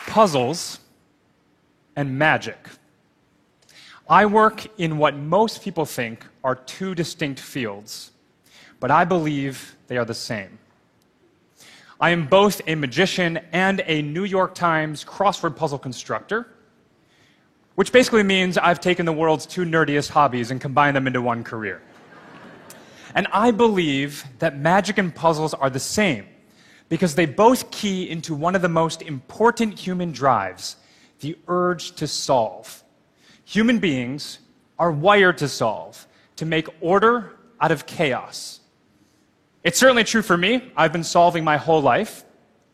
puzzles and magic. I work in what most people think are two distinct fields, but I believe they are the same. I am both a magician and a New York Times crossword puzzle constructor, which basically means I've taken the world's two nerdiest hobbies and combined them into one career. And I believe that magic and puzzles are the same because they both key into one of the most important human drives, the urge to solve. Human beings are wired to solve, to make order out of chaos. It's certainly true for me. I've been solving my whole life.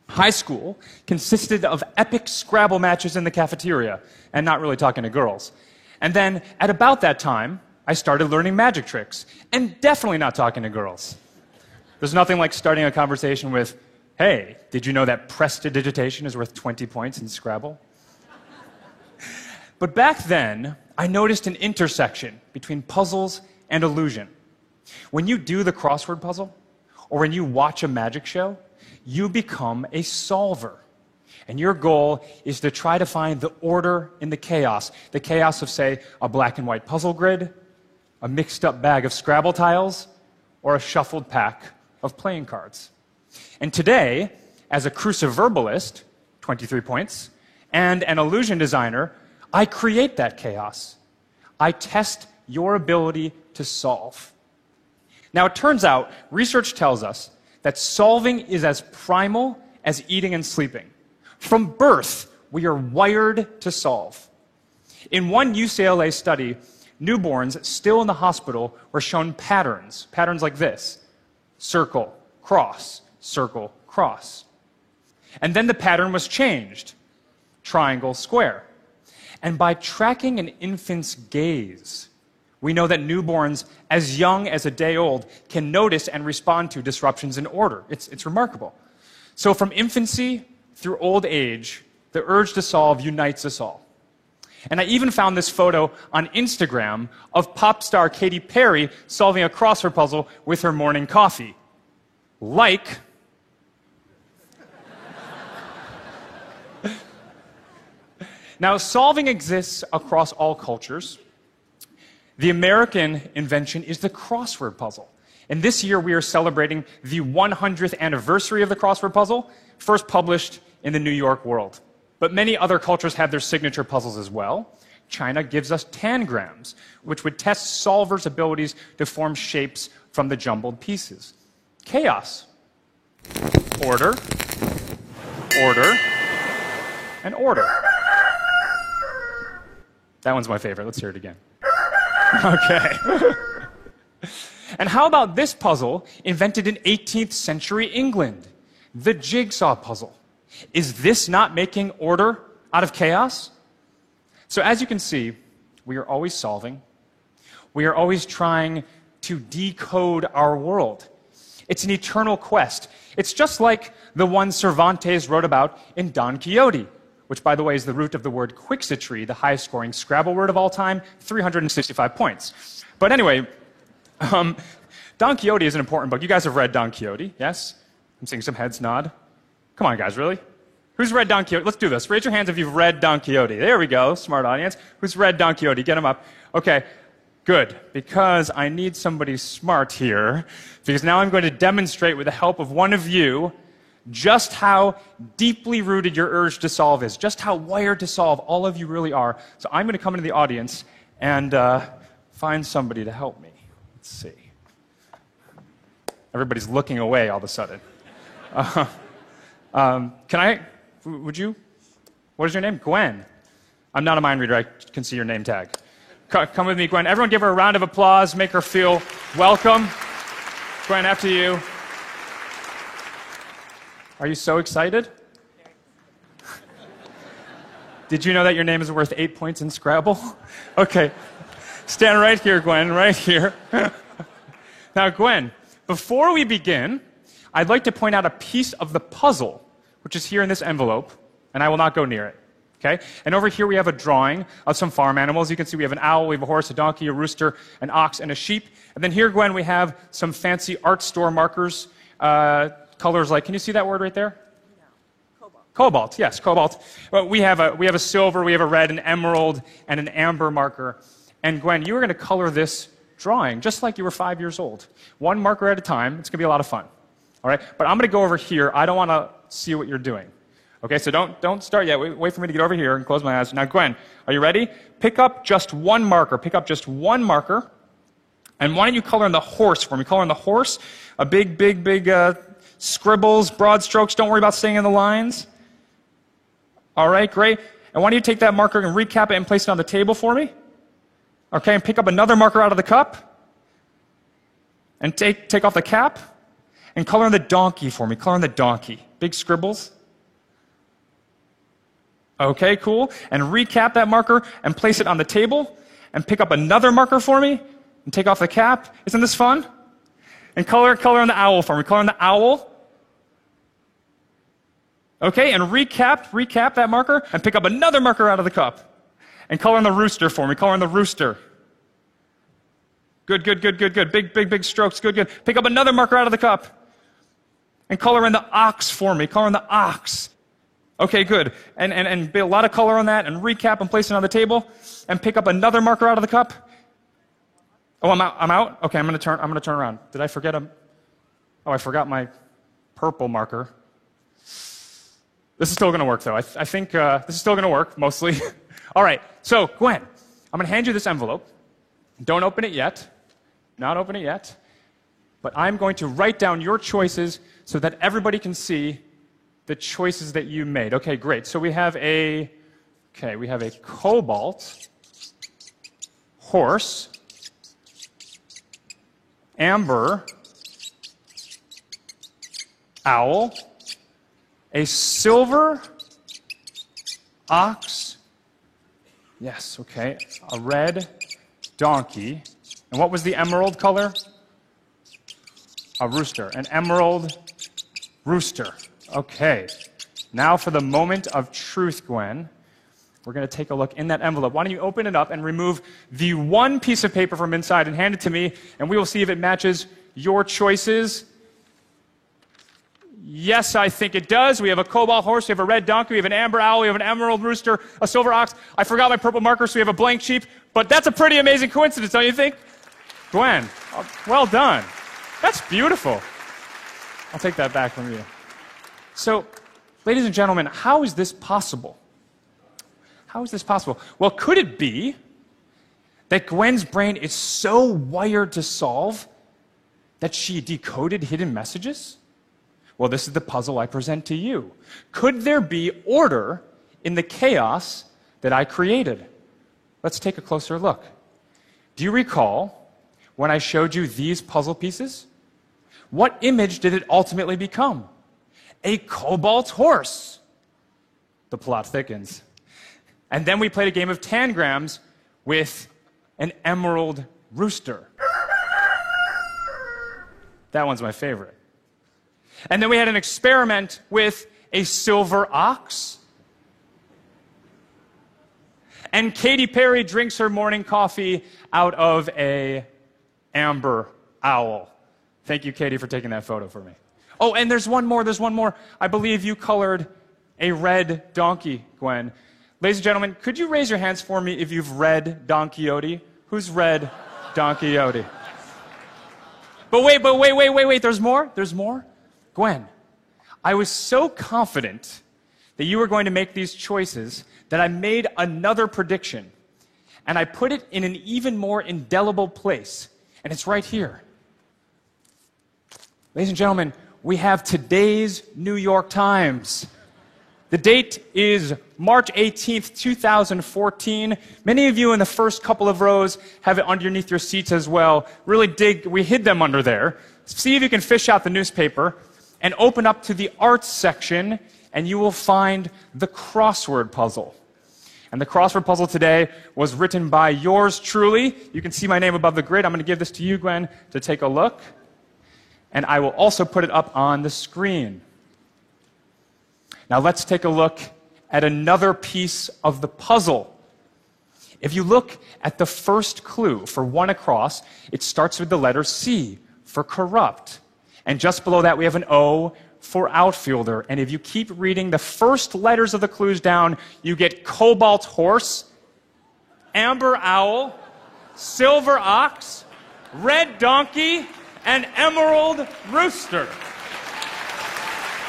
High school consisted of epic Scrabble matches in the cafeteria and not really talking to girls. And then at about that time, I started learning magic tricks and definitely not talking to girls. There's nothing like starting a conversation with, "Hey, did you know that prestidigitation is worth 20 points in Scrabble?" But back then, I noticed an intersection between puzzles and illusion. When you do the crossword puzzle, or when you watch a magic show, you become a solver. And your goal is to try to find the order in the chaos of, say, a black and white puzzle grid, a mixed-up bag of Scrabble tiles, or a shuffled pack of playing cards. And today, as a cruciverbalist, 23 points, and an illusion designer, I create that chaos. I test your ability to solve. Now, it turns out, research tells us that solving is as primal as eating and sleeping. From birth, we are wired to solve. In one UCLA study, newborns still in the hospital were shown patterns like this: circle, cross, circle, cross. And then the pattern was changed: triangle, square. And by tracking an infant's gaze, we know that newborns, as young as a day old, can notice and respond to disruptions in order. It's remarkable. So from infancy through old age, the urge to solve unites us all. And I even found this photo on Instagram of pop star Katy Perry solving a crossword puzzle with her morning coffee. Like... Now, solving exists across all cultures. The American invention is the crossword puzzle. And this year we are celebrating the 100th anniversary of the crossword puzzle, first published in the New York World. But many other cultures have their signature puzzles as well. China gives us tangrams, which would test solvers' abilities to form shapes from the jumbled pieces. Chaos. Order. Order. And order. That one's my favorite. Let's hear it again. Okay. And how about this puzzle invented in 18th century England? The jigsaw puzzle. Is this not making order out of chaos? So as you can see, we are always solving. We are always trying to decode our world. It's an eternal quest. It's just like the one Cervantes wrote about in Don Quixote, which, by the way, is the root of the word Quixotry, the highest-scoring Scrabble word of all time, 365 points. But anyway, Don Quixote is an important book. You guys have read Don Quixote, yes? I'm seeing some heads nod. Come on, guys, really? Who's read Don Quixote? Let's do this. Raise your hands if you've read Don Quixote. There we go, smart audience. Who's read Don Quixote? Get them up. Okay, good, because I need somebody smart here, because now I'm going to demonstrate with the help of one of you just how deeply rooted your urge to solve is, just how wired to solve all of you really are. So I'm going to come into the audience and find somebody to help me. Let's see. Everybody's looking away all of a sudden. Would you? What is your name? Gwen. I'm not a mind reader. I can see your name tag. Come with me, Gwen. Everyone give her a round of applause. Make her feel welcome. Gwen, after you. Are you so excited? Did you know that your name is worth 8 points in Scrabble? Okay. Stand right here, Gwen, right here. Now, Gwen, before we begin, I'd like to point out a piece of the puzzle, which is here in this envelope, and I will not go near it. Okay? And over here we have a drawing of some farm animals. You can see we have an owl, we have a horse, a donkey, a rooster, an ox, and a sheep. And then here, Gwen, we have some fancy art store markers. Colors like, can you see that word right there? No. Cobalt. Cobalt, yes, cobalt. Well, we have a silver, we have a red, an emerald, and an amber marker. And Gwen, you were going to color this drawing just like you were 5 years old. One marker at a time. It's going to be a lot of fun. All right? But I'm going to go over here. I don't want to see what you're doing. Okay, so don't start yet. Wait for me to get over here and close my eyes. Now, Gwen, are you ready? Pick up just one marker. Pick up just one marker. And why don't you color in the horse for me? Color in the horse. A big scribbles, broad strokes. Don't worry about staying in the lines. All right, great. And why don't you take that marker and recap it and place it on the table for me? Okay, and pick up another marker out of the cup. And take off the cap. And color in the donkey for me. Color in the donkey. Big scribbles. Okay, cool. And recap that marker and place it on the table. And pick up another marker for me. And take off the cap. Isn't this fun? And color in the owl for me. Color in the owl. Okay, and recap that marker. And pick up another marker out of the cup. And color in the rooster for me. Color in the rooster. Good. Big strokes. Good. Pick up another marker out of the cup. And color in the ox for me. Color in the ox. Okay, good. And be a lot of color on that, and recap and place it on the table. And pick up another marker out of the cup. Oh, I'm out? Okay, I'm gonna turn around. Did I forget I forgot my purple marker. This is still gonna work though. I think this is still gonna work, mostly. All right, so Gwen, I'm gonna hand you this envelope. Don't open it yet. Not open it yet. But I'm going to write down your choices so that everybody can see the choices that you made. Okay, great. So we have a cobalt, horse, amber, owl, a silver, ox, yes, okay, a red, donkey, and what was the emerald color? A rooster, an emerald rooster. Okay, now for the moment of truth, Gwen. We're going to take a look in that envelope. Why don't you open it up and remove the one piece of paper from inside and hand it to me, and we will see if it matches your choices. Yes, I think it does. We have a cobalt horse, we have a red donkey, we have an amber owl, we have an emerald rooster, a silver ox. I forgot my purple marker, so we have a blank sheep. But that's a pretty amazing coincidence, don't you think? Gwen, well done. That's beautiful. I'll take that back from you. So, ladies and gentlemen, how is this possible? How is this possible? Well, could it be that Gwen's brain is so wired to solve that she decoded hidden messages? Well, this is the puzzle I present to you. Could there be order in the chaos that I created? Let's take a closer look. Do you recall when I showed you these puzzle pieces? What image did it ultimately become? A cobalt horse. The plot thickens. And then we played a game of tangrams with an emerald rooster. That one's my favorite. And then we had an experiment with a silver ox. And Katy Perry drinks her morning coffee out of a amber owl. Thank you, Katy, for taking that photo for me. Oh, and there's one more. I believe you colored a red donkey, Gwen. Ladies and gentlemen, could you raise your hands for me if you've read Don Quixote? Who's read Don Quixote? But wait, there's more. Gwen, I was so confident that you were going to make these choices that I made another prediction. And I put it in an even more indelible place. And it's right here. Ladies and gentlemen, we have today's New York Times. The date is March 18th, 2014. Many of you in the first couple of rows have it underneath your seats as well. Really dig, we hid them under there. See if you can fish out the newspaper and open up to the arts section, and you will find the crossword puzzle. And the crossword puzzle today was written by yours truly. You can see my name above the grid. I'm going to give this to you, Gwen, to take a look. And I will also put it up on the screen. Now let's take a look at another piece of the puzzle. If you look at the first clue for one across, it starts with the letter C for corrupt. And just below that we have an O for outfielder. And if you keep reading the first letters of the clues down, you get cobalt horse, amber owl, silver ox, red donkey, and emerald rooster.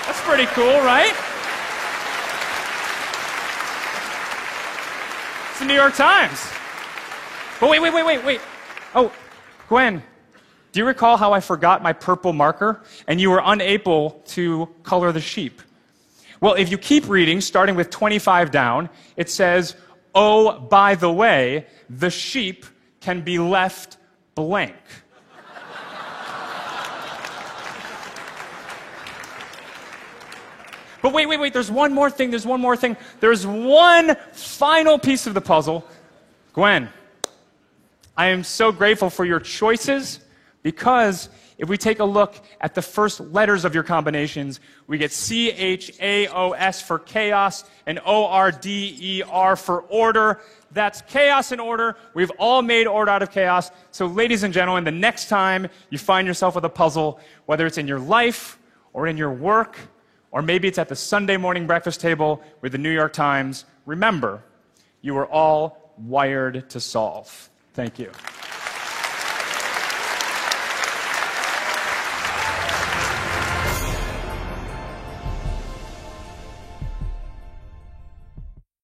That's pretty cool, right? It's the New York Times. But wait. Oh, Gwen, do you recall how I forgot my purple marker and you were unable to color the sheep? Well, if you keep reading, starting with 25 down, it says, oh, by the way, the sheep can be left blank. But wait, there's one more thing. There's one final piece of the puzzle. Gwen, I am so grateful for your choices, because if we take a look at the first letters of your combinations, we get CHAOS for chaos and ORDER for order. That's chaos and order. We've all made order out of chaos. So ladies and gentlemen, the next time you find yourself with a puzzle, whether it's in your life or in your work, or maybe it's at the Sunday morning breakfast table with the New York Times, remember, you are all wired to solve. Thank you.